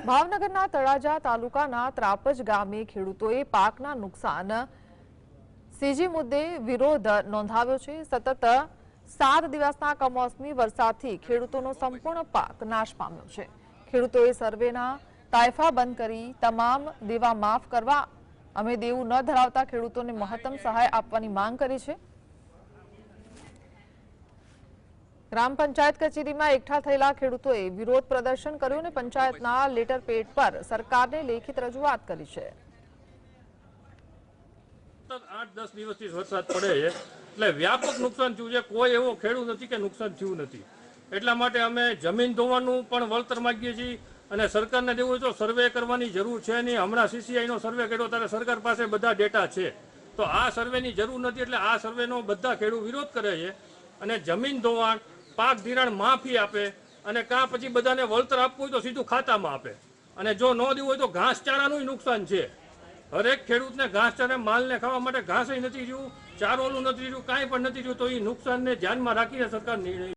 ભાવનગરના તળાજા તાલુકાના ત્રાપજ ગામે ખેડૂતોએ પાકના નુકસાન સીજી મુદ્દે વિરોધ નોંધાવ્યો છે। સતત 7 દિવસના કમોસમી વરસાદથી ખેડૂતોનો સંપૂર્ણ પાક નાશ પામ્યો છે। ખેડૂતોએ સર્વેના તાયફા બંધ કરી તમામ દેવા માફ કરવા અમે દેવું ન ધરાવતા ખેડૂતોને મહત્તમ સહાય આપવાની માંગ કરી છે। ग्राम पंचायत कचेरी में एकठा थयेला खेडूतोए विरोध प्रदर्शन कर्युं ने पंचायतना लेटर पेड पर सरकारने लेखित रजूआत करी छे। 8-10 દિવસથી વરસાદ પડે છે એટલે વ્યાપક નુકસાન થયું છે। કોઈ એવો ખેડૂત નથી કે નુકસાન થયું નથી। એટલા માટે અમે જમીન ધોવાનું પણ વળતર માંગીએ છીએ અને સરકારને દેવું તો સર્વે કરવાની જરૂર છે નહીં। હમણાં સીસીઆઈનો સર્વે કર્યો ત્યારે સરકાર પાસે બધા ડેટા છે, તો આ સર્વેની જરૂર નથી। એટલે આ સર્વેનો બધા ખેડૂત વિરોધ કરે છે અને જમીન ધોવાણ પાક ધિરાણ માફી આપે અને કાં પછી બધાને વળતર આપવું હોય તો સીધું ખાતામાં આપે અને જો ન દેવું હોય તો ઘાસચારાનું નુકસાન છે। હરેક ખેડૂતને ઘાસચારા માલને ખાવા માટે ઘાસ નથી રહ્યું, ચારોનું નથી રહ્યું, કાંઈ પણ નથી રહ્યું, તો એ નુકસાનને ધ્યાનમાં રાખીને સરકાર નિર્ણય